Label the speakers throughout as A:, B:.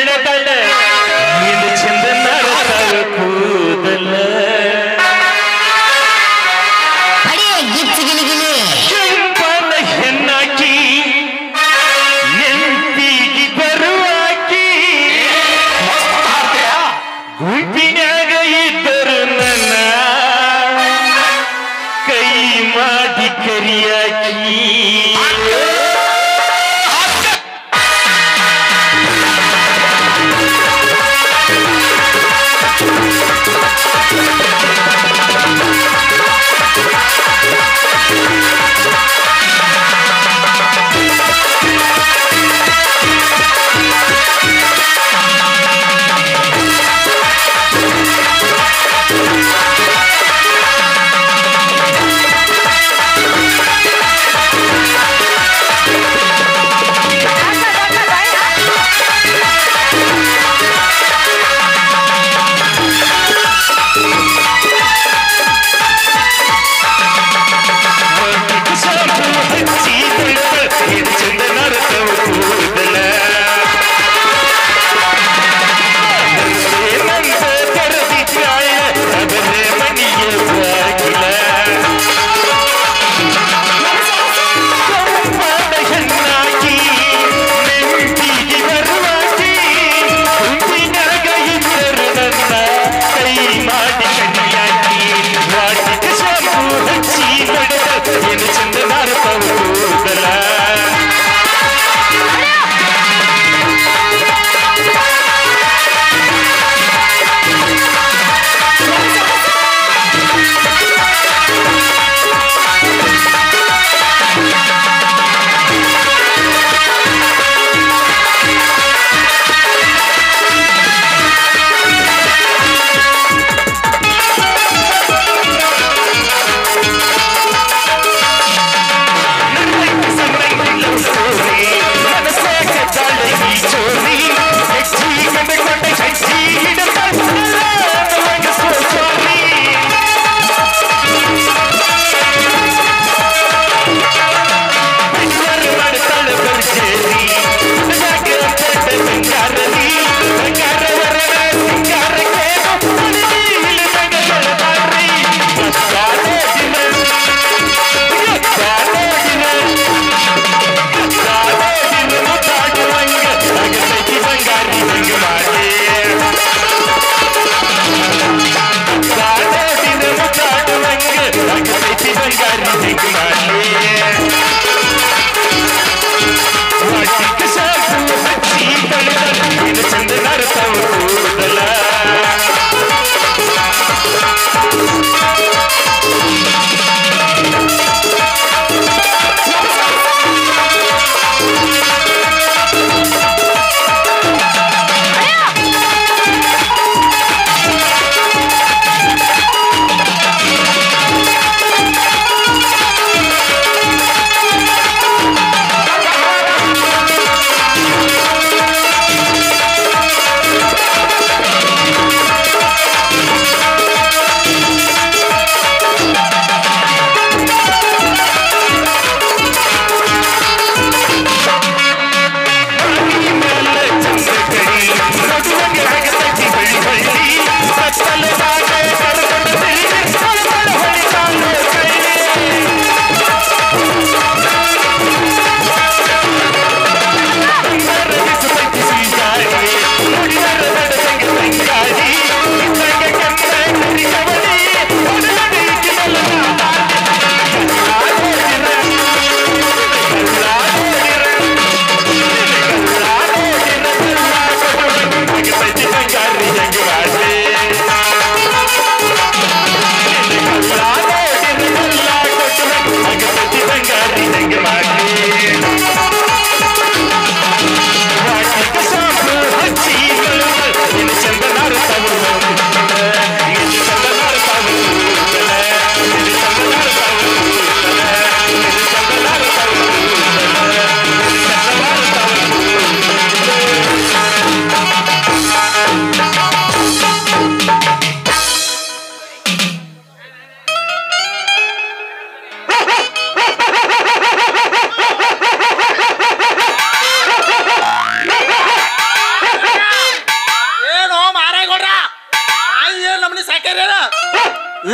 A: ಒಳ್ಳೆದಾಳ ನಿನ್ನ ಚಂದ ನರತಾಳ ಕೂದಲ ಕೆಂಪನ ಹೆಣ್ಣಾಕಿ ನೆಂಪಿಗೆ ಬರುವಾಕಿ ಗುಂಪಿನ್ಯಾಗ ಇದ್ದರು ನನ್ನ ಕೈ ಮಾಡಿ ಕರಿಯಾಕಿ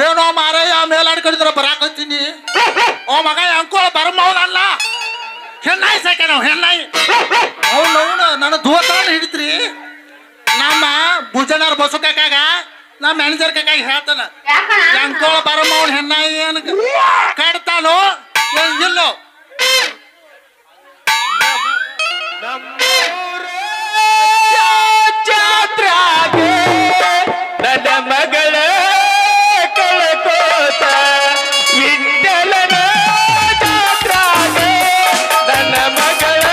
B: ಏನೋ ಮಾರಯ್ಯ ಮೇಲಾಡ್ಕೊಂಡಿದ್ರ ಬರಾಕತ್ತೀನಿ. ಓ ಮಗ ಅಂಕೋಳ ಬರಮವನಲ್ಲ, ಹೆಣ್ಣಾಯಿ ಸಾಕೆ ನಾವು ಹೆಣ್ಣಾಯಿ. ಅವನು ನನ್ನ ದೋತಾನ ಹಿಡಿತ್ರಿ. ನಮ್ಮ ಭುಜನಾರ್ ಬಸು ಕಾಕಾಗ ನಮ್ಮ ಮ್ಯಾನೇಜರ್ ಕಾಕಾಗ ಹೇಳ್ತಾನ, ಅಂಕೋಳ ಬರಮವನ್ ಹೆಣ್ಣಾಯಿ ಏನ್ ಕಡ್ತಾನೋ ಇಲ್ಲೋ.
A: ನನ್ನ ಮಗಳ ಕಳಕೋತ ವಿಠಲನ ಜಾತ್ರಾಗ ನನ್ನ ಮಗಳ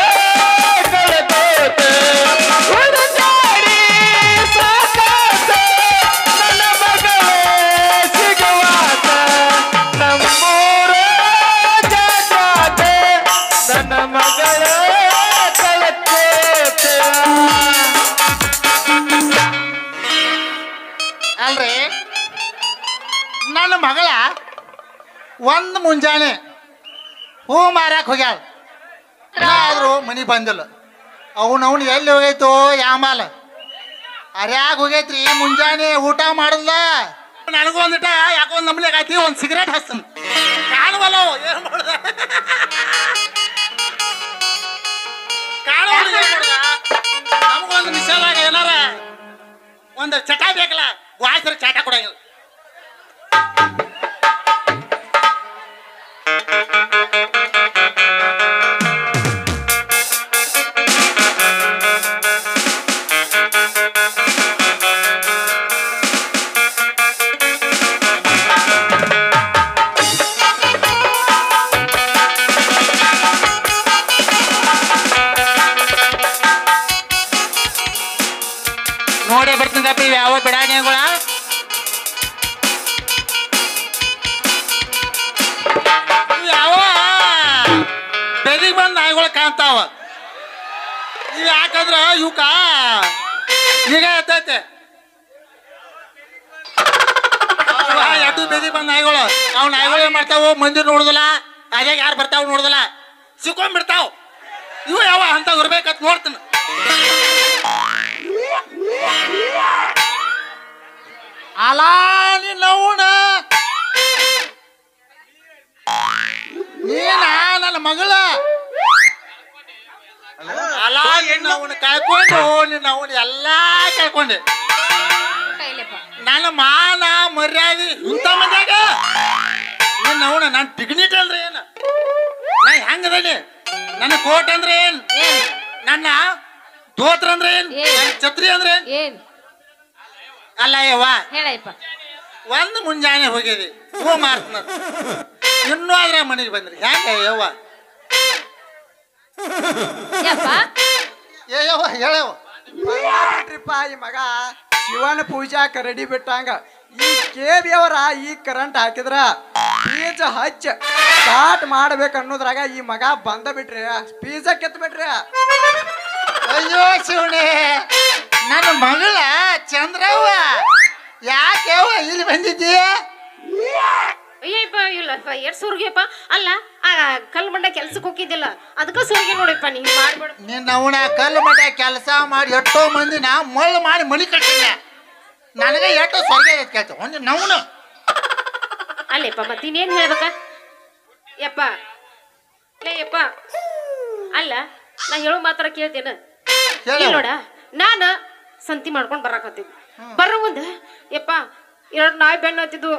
A: ಕಳಕೋತ ಹೊರತಾಡಿ ಸಾಕಾತ ನನ್ನ ಮಗಳ ಸಿಗುವಾತ ನಮ್ಮೂರ ಜಾತ್ರಾಗ ನನ್ನ ಮಗಳ ಕಳಕೋತ.
B: ಅಲ್ರಿ ನನ್ನ ಮಗಳ ಒಂದು ಮುಂಜಾನೆ ಹೂ ಮಾರಕ್ಕೆ ಹೋಗ್ಯಾಳ. ಆದರೂ ಮನಿ ಬಂದಿಲ್ಲ. ಅವನು ಎಲ್ಲಿ ಹೋಗೈತೋ ಯಾಮಾಲ ಅರ್ಯಾಗ ಹೋಗೈತ್ರಿ. ಮುಂಜಾನೆ ಊಟ ಮಾಡಿದ್ಲ. ನನಗೂ ಒಂದಿಟ ಯಾಕೋ ಒಂದು ನಮ್ಲೆಗ್ ಆಯ್ತಿ, ಒಂದು ಸಿಗರೇಟ್ ಹಸ್ತನ ಕಾಣವಲ್ಲ. ಏನು ಮಾಡುದ ಕಾಣುವ ನಮಗೊಂದು ಮಿಸಾಲಾಗ ಏನಾರ ಒಂದು ಚಟ ಬೇಕಲ್ಲ, ವಾಯ್ಸರ ಚಟ ಕೊಡಂಗಿಲ್ಲ. ನೋಡೇ ಬರ್ತೀನಿ ಕಪ್ಪಿ ಯಾವ ಬಿಡಾಣಿಗಳ. ಯಾವ ಬೆದಿಗೆ ಬಂದು ನಾಯಿಗಳು ಕಾಣ್ತಾವ. ಇವು ಯಾಕಂದ್ರ ಇವಕ್ಕ ಈಗ ಎತ್ತೈತೆ. ಎಟ್ಟು ಬೆದಿಗೆ ಬಂದ ನಾಯಿಗಳು. ಅವು ನಾಯಿಗಳು ಏನ್ ಮಾಡ್ತಾವು, ಮಂದಿ ನೋಡುದಿಲ್ಲ, ಅದೇ ಯಾರು ಬರ್ತಾವ ನೋಡುದಿಲ್ಲ, ಸಿಕ್ಕೊಂಡ್ಬಿಡ್ತಾವ. ಇವು ಯಾವ ಅಂತ ಇರ್ಬೇಕಂತ ನೋಡ್ತೀನಿ. ಅಲ ನಿನ್ನವನ ನೀನ ನನ್ನ ಮಗಳ ಅಲ ನಿನ್ನವನ ಕಳ್ಕೊಂಡು ನಿನ್ನವನ ಎಲ್ಲಾ ಕಳ್ಕೊಂಡೆ. ನನ್ನ ಮಾನ ಮರ್ಯಾದೆ ಇಂಥ ಮಂದ್ಯಾಗ ನಿನ್ನವನ ನನ್ನ ಡಿಗ್ನಿಟಿ ಅಂದ್ರೆ ಏನು, ನಾ ಹೆಂಗದೀನಿ, ನನ್ನ ಕೋಟ್ ಅಂದ್ರೆ ಏನ್, ನನ್ನ ದೋತ್ರ ಅಂದ್ರೆ ಏನ್, ಛತ್ರಿ ಅಂದ್ರೆ ಏನ್ ಅಲ್ಲ ಯವ್ವ. ಒಂದು ಮುಂಜಾನೆ ಹೋಗಿದಿ ಹೂ ಮಾರ್ತನ, ಇನ್ನೂ ಆದ್ರೆ ಮನೆಗೆ ಬಂದ್ರಿ ಹೆಂಗ ಯವ್ವ? ಏ ಯವ್ವ ಹೇಳವ
C: ಬಿಟ್ರಿಪ್ಪ. ಈ ಮಗ ಶಿವನ ಪೂಜಾಕ ರೆಡಿ ಬಿಟ್ಟಂಗ ಈ ಕೇಬಿಯವರ ಈ ಕರೆಂಟ್ ಹಾಕಿದ್ರ ಬೀಜ ಹಚ್ಚ ಸ್ಟಾರ್ಟ್ ಮಾಡ್ಬೇಕು ಅನ್ನೋದ್ರಾಗ ಈ ಮಗ ಬಂದ ಬಿಟ್ರಿ, ಬೀಜ ಕೆತ್ತ ಬಿಟ್ರಿ.
B: ಅಯ್ಯೋ ಶಿವಣೆ, ನನ್ನ ಮಗಳ ಚಂದ್ರವ್ವ ಯಾಕೆವ್ವ ಇಲ್ಲಿ ಬಂದಿದ್ದೀಯ?
D: ಅಯ್ಯಪ್ಪ ಇಲ್ಲಪ್ಪ ಎಷ್ಟು ಸುರ್ಗಿಯಪ್ಪ. ಅಲ್ಲ ಆ ಕಲ್ಲು ಮಂಡ ಕೆಲ್ಸಕ್ಕೆ ಹೋಗಿದ್ದಿಲ್ಲ, ಅದಕ್ಕೆ ಸುರ್ಗಿ ನೋಡಿಪ್ಪ. ನೀ ಮಾಡ್ಬೇಡ.
B: ನಿನ್ನ ಅವನ ಕಲ್ಲು ಮಠ ಕೆಲಸ ಮಾಡಿ ಎಷ್ಟೋ ಮಂದಿ ನಾ ಮಳ್ಳು ಮಾಡಿ ಮನಿ ಕಟ್ಟಿಲ್ಲ. ನನಗೆ ಎಷ್ಟೋ ಸ್ವರ್ಗ ಕೇಳ್ತ ಒಂದು ನವನು
D: ಅಲ್ಲಪ್ಪ. ಮತ್ತೆ ಇನ್ನೇನು ಹೇಳ್ಬೇಕ ಯಪ್ಪ? ಲೇ ಯಪ್ಪ, ಅಲ್ಲ ನಾ ಹೇಳೋ ಮಾತ್ರ ಕೇಳ್ತೇನೆ ನೋಡ. ನಾನು ಸಂತಿ ಮಾಡ್ಕೊಂಡು ಬರಾಕತ್ತಿದ್ದೆ. ಬರೋ ಮುಂದೆ ಯಪ್ಪ 2 ನಾಯಿ ಬೆನ್ನು ಹತ್ತಿದ್ದು,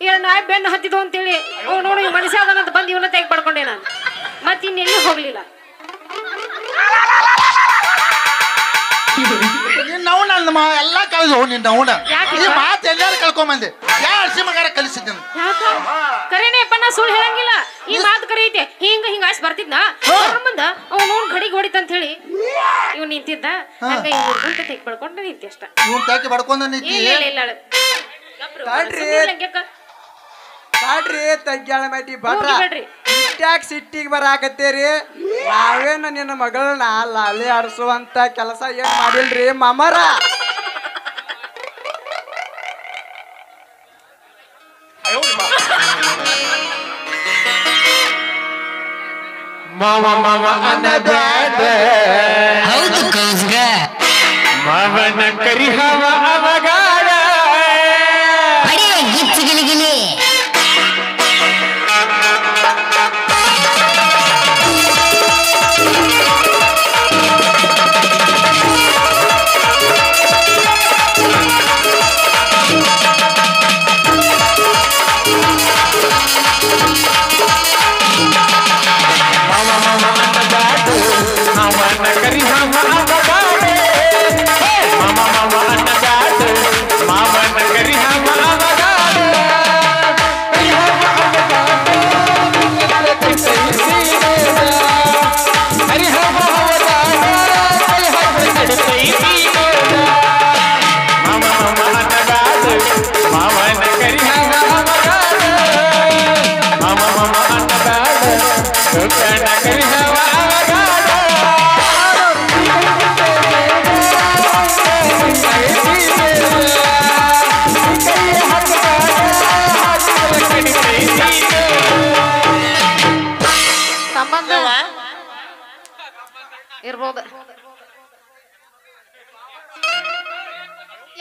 D: 2 ನಾಯಿ ಬೆನ್ನು ಹತ್ತಿದ್ದು ಅಂತೇಳಿ ಅವ್ ನೋಡಿ ಮನುಷ್ಯ ಅದನ್ನಂತ ಬಂದು ಇವನ್ನ ತೆಗೆ ಪಡ್ಕೊಂಡೆ ನಾನು. ಮತ್ತೆ ಇನ್ನೆಲ್ಲೂ ಹೋಗ್ಲಿಲ್ಲ.
B: ನಿನ್ನವ್ ನನ್ನ ಎಲ್ಲ ಕಳೆದು ನಿನ್ನವನ ಈ ಮಾತು ಎಲ್ಲಾರು ಕಳ್ಕೊಂಬಂದೆ. ಯಾವ ಅರ್ಸಿ ಮಗಾರ ಕಲಿಸಿದ್ದೀನಿ.
D: ಕರೇನೇಪ್ಪ, ನಾ ಸುಳ್ಳು ಹೇಳಂಗಿಲ್ಲ. ಈ ಮಾತು ಕರೆ ಐತೆ. ಹಿಂಗ ಹಿಂಗ ಆಯ್ಸ್ ಬರ್ತಿದ್ನ ಮುಂದ ಅವ್ನು ಘಡಿಗೆ ಹೊಡಿತಂತ ಹೇಳಿ ಇವ್ ನಿಂತಿದ್ದ. ಹಂಗ ಇವ್ರ ತೆಗೆ ಪಡ್ಕೊಂಡು ನಿಂತಿ ಅಷ್ಟ.
B: ಇವನ್ ತೆಗೆ ಪಡ್ಕೊಂಡು ನಿಂತಿ.
C: ಕಾಡ್ರಿ ತಗ್ಗ್ಯಾಳ ಮೈಟಿ ಬಡ್ರಿ ಇಟ್ಯಾಕ ಸಿಟ್ಟಿಗೆ ಬರಾಕತ್ತೀರಿ? ನಾವೇನ ನಿನ್ನ ಮಗಳನ್ನ ಲಾಲಿ ಆಡಿಸುವಂತ ಕೆಲಸ ಏನ್ ಮಾಡಿಲ್ರಿ ಮಾಮರ.
A: ಮಾವ ಮಾವ ಅನ್ನಬ್ಯಾಡ,
E: ಹೌದು ಕೌಸ್ಗ
A: ಮಾವನ ಕರಿಹವ ಅವಗಾಡ,
E: ಗಿಚ್ಚ ಗಿಲಿ ಗಿಲಿ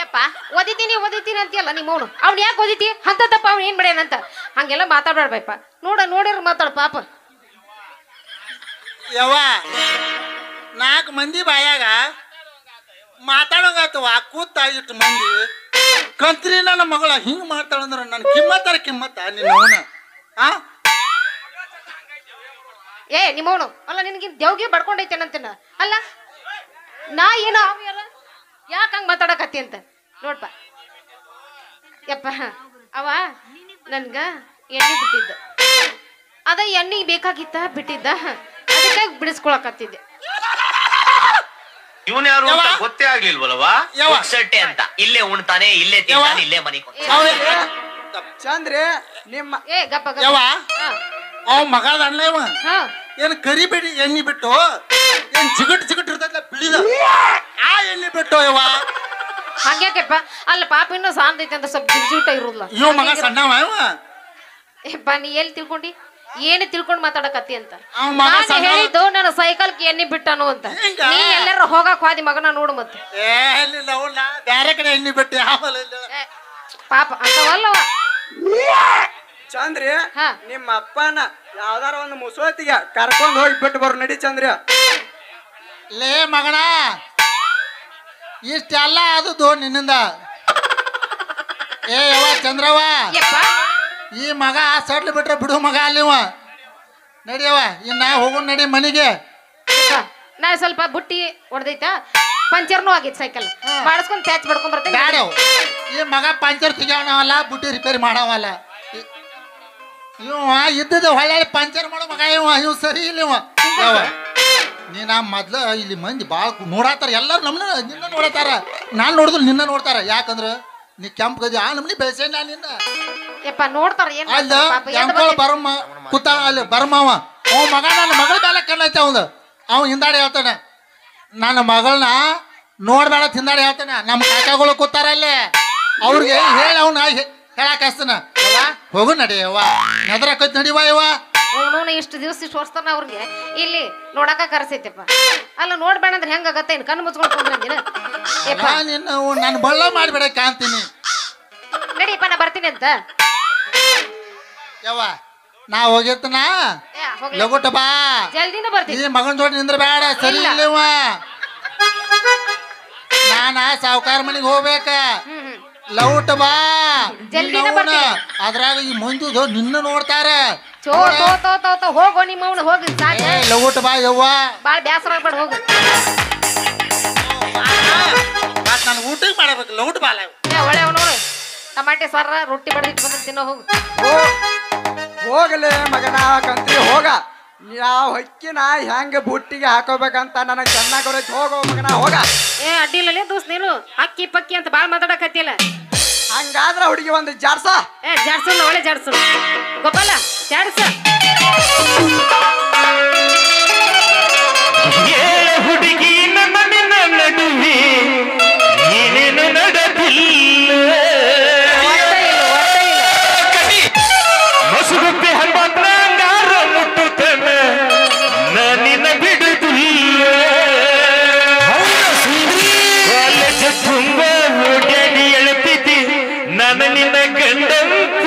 D: ಯಪ್ಪ ಓದಿತೀನಿ ಅಂತೀಯಲ್ಲ ನಿಮ್ಮವನು ಅವ್ನು ಯಾಕೆ ಓದಿತಿ ಅಂತ ತಪ್ಪ ಅವ್ನು ಏನ್ ಮಾಡ್ಯಾನಂತ ಹಂಗೆಲ್ಲ ಮಾತಾಡ್ಬೇಡಪ್ಪ ನೋಡಿರ ಮಾತಾಡ ಪಾಪ
B: ಯವ್ವ 4 ಮಂದಿ ಬಾಯಾಗ ಮಾತಾಡೋಂಗಾತವ ಕೂತ ಇಟ್ಟು ಮಂದಿ ಕಂತ್ರಿ ನನ್ನ ಮಗಳ ಹಿಂಗ್ ಮಾಡ್ತಾಳಂದ್ರ ನನ್ ಕಿಮ್ಮತ್ತ ನಿನ್ನ ಅವನ
D: ನಿಮ್ಮವನು ಅಲ್ಲ ನಿನಗಿನ್ ದೇವ್ಗೆ ಬಡ್ಕೊಂಡೈತೇನಂತೇನ ಅಲ್ಲ ನಾ ಏನ ಅಲ್ಲ ಯಾಕೆ ಹಂಗ ಮಾತಾಡಕತ್ತಿ ಅಂತ ನೋಡ್ಪ ಯಪ್ಪ ಅವ ನನ್ಗ ಎಣ್ಣೆ ಬಿಟ್ಟಿದ್ದ ಅದ ಎಣ್ಣೆ ಬೇಕಾಗಿತ್ತ ಬಿಟ್ಟಿದ್ದ ಅದಕ್ಕೆ ಬಿಡಿಸ್ಕೊಳಕತ್ತಿದ್ದೆ
A: ಇವನ್ ಯಾರು ಅಂತ ಗೊತ್ತೇ ಆಗ್ಲಿಲ್ವಲ್ವಾ ಸಟ್ಟೆ ಅಂತ ಇಲ್ಲೇ ಉಣ್ತಾನೆ ಇಲ್ಲೇ ತಿಂತಾನೆ ಇಲ್ಲೇ ಮನೆ
C: ಚಂದ್ರಿ ನಿಮ್ಮ
D: ಗಪ್ಪ
B: ಯವ್ವ ಅವ ಮಗದ ಅಣ್ಣ ಇವ ಏನ್ ಕರಿಬೇಡಿ ಎಣ್ಣೆ ಬಿಟ್ಟು ಏನ್ ಜಿಗಟ್ ಇರ್ತೈತ್ಲ ಬಿಳಿದ ಆ ಎಣ್ಣೆ ಬಿಟ್ಟು ಯವ್ವ
D: ಹಂಗ್ಯಾಕೆಪ್ಪ ಅಲ್ಲ ಪಾಪ ಇನ್ನೂ ಸಾಂದೈತೆ ಅಂತ ಸ್ವಲ್ಪ ಜಿಗುಟ ಇರೋಲ್ಲ
B: ಇವ ಮಗ ಸಣ್ಣವ ಇವ
D: ಏಪ್ಪ ನೀ ಎಲ್ಲಿ ತಿಳ್ಕೊಂಡಿ ಏನು ತಿಳ್ಕೊಂಡ್ ಮಾತಾಡಕತ್ತಿ ಅಂತ
B: ನಾನು
D: ಹೇಳಿದ್ದು ನನ್ನ ಸೈಕಲ್ಗೆ ಎಣ್ಣೆ ಬಿಟ್ಟನು ಅಂತ ನೀ ಎಲ್ಲಾರ ಹೋಗಕ್ ಹೋದಿ ಮಗನ ನೋಡು ಮತ್ತೆ
B: ಬ್ಯಾರೆ ಕಡೆ ಎಣ್ಣೆ ಬಿಟ್ಟು ಯಾವ
D: ಪಾಪ ಅಂತವಲ್ಲವ
C: ಚಂದ್ರಿ ನಿಮ್ಮ ಅಪ್ಪನ ಯಾವ್ದಾರ ಒಂದು ಮುಸೋತಿಗೆ ಕರ್ಕೊಂಡ್ ಹೋಗಿ ಬಿಟ್ಟು ಬರು ನಡಿ ಚಂದ್ರಿ
B: ಲೇ ಮಗಣ ಇಷ್ಟೆಲ್ಲ ಆದದ್ದು ನಿನ್ನಿಂದ ಯವ್ವ ಚಂದ್ರವ್ವ ಈ ಮಗ ಸಡ್ಲು ಬಿಟ್ರೆ ಬಿಡು ಮಗ ಅಲ್ಲಿವ ನಡಿಯವ ಇನ್ನ ಹೋಗೋಣ ನಡಿ ಮನೆಗೆ
D: ನಾ ಸ್ವಲ್ಪ ಬುಟ್ಟಿ ಹೊಡೆದೈತ ಪಂಚರ್ನು ಆಗಿತ್ತು ಸೈಕಲ್ ಮಾಡಿಸ್ಕೊಂಡು ಪ್ಯಾಚ್ ಬಡ್ಕೊಂಡ್ ಬರ್ತೇನೆ
B: ಬ್ಯಾಡ ಈ ಮಗ ಪಂಚರ್ ತೆಗಿಯವನವಲ್ಲ ಬುಟ್ಟಿ ರಿಪೇರಿ ಮಾಡವಲ್ಲ ಇವ ಇದ್ದದ ಹೊಳ್ಳಿ ಪಂಚರ್ ಮಾಡೋ ಮಗ ಇವ ಸರಿ ಇಲ್ಲ ಇವ ನೀನ ಮೊದ್ಲು ಇಲ್ಲಿ ಮಂದಿ ಭಾಳ ನೋಡಾತಾರ ಎಲ್ಲರೂ ನಿನ್ನ ನೋಡತಾರ ನಾನು ನೋಡಿದ್ರು ನಿನ್ನ ನೋಡ್ತಾರ ಯಾಕಂದ್ರ ನೀ ಕೆಂಪ್ ಗದಿ ಆ ನಮ್ನಿ ಬೆಳೆಸೇ ನಾ ನಿನ್ನ
D: ಯಪ್ಪ ನೋಡ್ತಾರ ಏನ್
B: ಅಲ್ಲ ಎಂಕೋಳ ಬರಮ್ಮ ಕೂತ ಅಲ್ಲಿ ಬರಮ್ಮವ ಅವ ಮಗ ನನ್ನ ಮಗಳ ಮೇಲೆ ಕಣ್ಣೈತೆ ಅವ ಹಿಂದಾಡಿ ಹೇಳ್ತಾನೆ ನನ್ನ ಮಗಳನ್ನ ನೋಡ್ಬೇಡ ಹಿಂದಾಡಿ ಹೇಳ್ತಾನೆ ನಮ್ಮ ಕಾಕಾಗಳು ಕೂತಾರ ಅಲ್ಲೇ ಅವ್ರಿಗೆ ಹೇಳಿ ಅವ್ನ ಹೇಳಕ್ ಹಸ್ತನ ಹೋಗು ನಡಿಯವ್ವ ನೆದರಕೈತ್ ನಡಿವ ಯವ್ವ
D: ಅವನು ಇಷ್ಟು ವರ್ಷತಾನ ಅವ್ರಿಗೆ ಇಲ್ಲಿ ನೋಡಕ ಕರ್ಸೈತಪ್ಪ ಅಲ್ಲ ನೋಡ್ಬೇಡ ಅಂದ್ರೆ ಹೆಂಗಾಗತ್ತೆ ಇನ್ ಕಣ್ಣು ಮುಚ್ಕೊಂಡು ಕುಂದ್ರಂದಿನ
B: ನಿನ್ನ ನಾನು ಬಳ್ಳ ಮಾಡ್ಬೇಡ ಕಾಣ್ತೀನಿ
D: ನಡಿಯಪ್ಪ ನಾ ಬರ್ತೀನಿ ಅಂತ
B: ಯವ್ವ ನಾ ಹೋಗಿರ್ತನ ಲಗುಟ ಬಾ
D: ಜಲ್ದಿನ ಬರ್ತೀನಿ
B: ಈ ಮಗನ ಜೋಡಿ ನಿಂದ್ರ ಬೇಡ ಸರಿ ಇಲ್ಲವ ನಾನ ಸಾವುಕಾರ ಮನೆಗೆ ಹೋಗ್ಬೇಕ ಲೌಟ ಬಾ ಅದ್ರಾಗ ಈ ಮಂದಿದು ನಿನ್ನ ನೋಡ್ತಾರ
D: ಹೋಗೋ ನಿಮ್ಮ ಅವನು ಹೋಗಿ
B: ಲೌಟ ಬಾ ಯವ್ವ
D: ಬಾಳ ಬ್ಯಾಸರ ಆಗ್ಬೇಡ ಹೋಗು
B: ನಾನು ಊಟಕ್ಕೆ ಮಾಡಬೇಕು ಲೌಟ ಬಾಲ
D: ಒಳ್ಳೆ ಅವನು ಟಮಾಟೆ ಸಾರ ರೊಟ್ಟಿ ಬಡದಿಟ್ಟು ಬಂದ ತಿನ್ನೋ ಹೋಗು
C: ಹೋಗಲೇ ಮಗನ ಕಂತ್ರಿ ಹೋಗ ಯಾವ ಹಕ್ಕಿನ ಹೆಂಗ ಬುಟ್ಟಿಗೆ ಹಾಕೋಬೇಕಂತ ನನಗೆ ಚೆನ್ನಾಗಿ ಗೊತ್ತೈತಿ ಹೋಗೋ ಮಗನ ಹೋಗ
D: ಅಡ್ಡಿಲ್ಲೇ ದೋಸ್ತ್ ನೀನು ಅಕ್ಕಿ ಪಕ್ಕಿ ಅಂತ ಬಾಳ್ ಮಾತಾಡಕತ್ತಿಲ್ಲ
C: ಹಂಗಾದ್ರ ಹುಡುಗಿ ಒಂದು ಜಾಡ್ಸ
D: ಜಾಡ್ಸಲ್ಲ ಒಳ್ಳೆ ಜಾಡ್ಸು ಗೋಪಾಲ ಜಾಡ್ಸ
A: ಹುಡುಗಿ ನನ್ನ ನಡುವೆ ಏನೇನು ನಡೆದಿಲ್ಲ ಮಸುಗುಪ್ಪಿ ಹನುಮಂತಂಗಾರ ಮುಟ್ಟುತ್ತನ ನಾನಿನ ಬಿಡುದಿಲ್ಲ ಕಾಲೇಜ್ ತುಂಬ ಓಡಾಡಿ ಎಳತಿದ್ದಿ ನನ್ನ ನಿನ್ನ ಗಂಡಂತ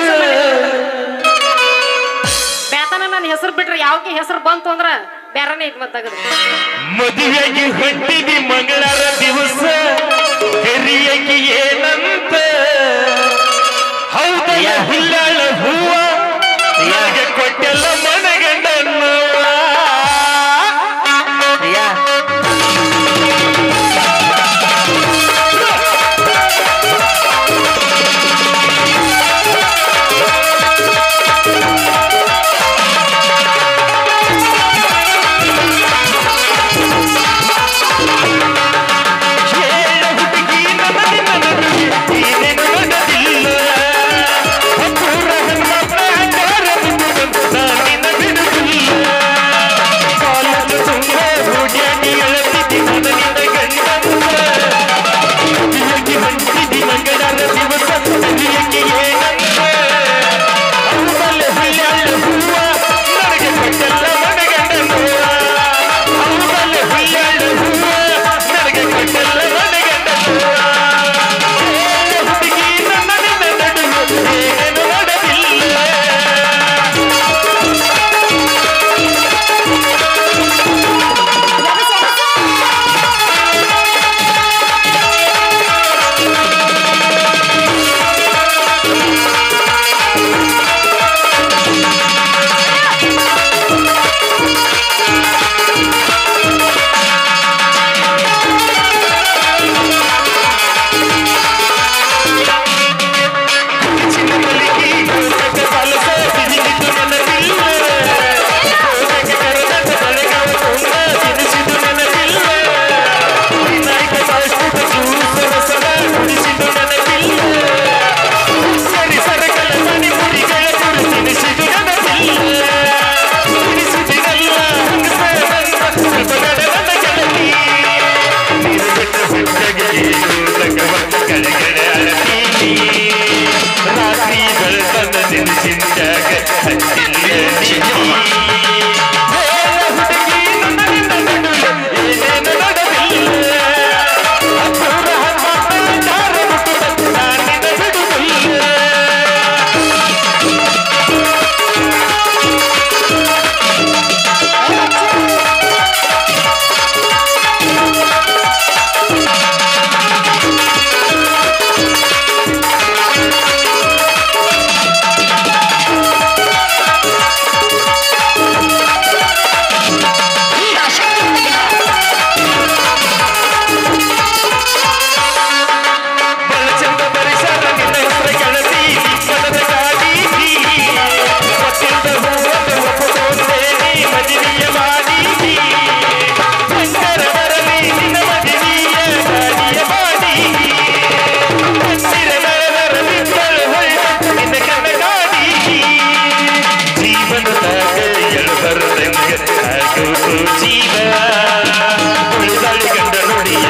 D: ಬೇತನ ನನ್ನ ಹೆಸರು ಬಿಟ್ರೆ ಯಾವಕ್ಕೆ ಹೆಸರು ಬಂತು ಅಂದ್ರ ಬೇರೆನೇ ಇಟ್ ಮತ್ತಾಗದು
A: ಮದುವೆಗೆ ಹೊಂಟಿದಿ ಮಂಗಳಾರ ದಿವಸ ಕರಿಯಕ್ಕೆ ಏನಂತ ಹೌದಲ್ಲ ಹುಲ್ಲಾಳ ಹೂವ ನನಗೆ ಕೊಟ್ಟೆಲ್ಲ ಮನಗಂಡನ್ನ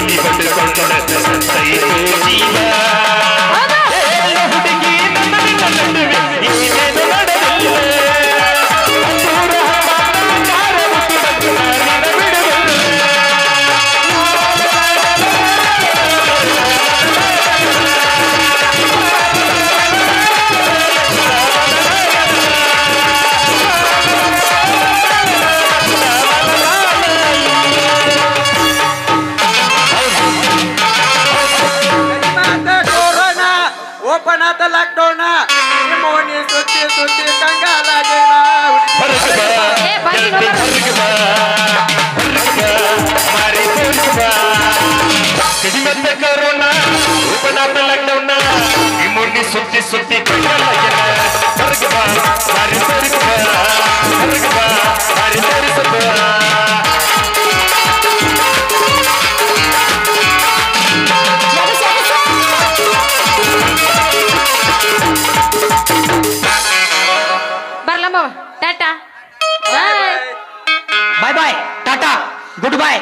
F: ಹುಡುಗಿ ಹೊಡೆದುಕೊಂಡ ಸತ್ತೈತು ಜೀವ ಏ ಹುಡುಗಿ ನನ್ನ ನಿನ್ನ ನಡುವೆ ಇನ್ನೇನು ನಡೆದಿಲ್ಲ ದೂರ ಕಾರ ಮುಟ್ಟಿದಂತೆ ನಾನಿನ ಬಿಡುವುದಿಲ್ಲ
C: ಓಪನ್ ಆದ ಲಾಕ್ಡೌನ್ ಮೋನಿ ಸುತ್ತಿ ಸುತ್ತಿ ಕಂಗಾಲಾಗೇನ
F: ಹೊರಗೆ ಬಾ
D: ಏ, ಬಾಯಿ
F: ಗೆಳತಿ,
D: ನೋಡು.
F: ಹೊರಗೆ ಬಾ ಹೊರಗೆ ಬಾ ಮಾರಿ ತೋರಿಸು ಬಾ ಕಡಿಮೆತ್ತ ಕರೋನಾ ಓಪನ್ ಲಾಕ್ಡೌನ್ ಈ ಮುರ್ಗಿ ಸುತ್ತಿ ಸುತ್ತಿ ಕಂಗಾಲಾಗೇನ ಹೊರಗೆ ಬಾ ಮಾರಿ ತೋರಿಸು ಬಾ ಹೊರಗೆ ಬಾ ಮಾರಿ ತೋರಿಸು ಬಾ
D: ಬರ್ಲಮ್ಮ ಟಾಟಾ ಬಾಯ್
E: ಬಾಯ್ ಬಾಯ್ ಟಾಟಾ ಗುಡ್ ಬಾಯ್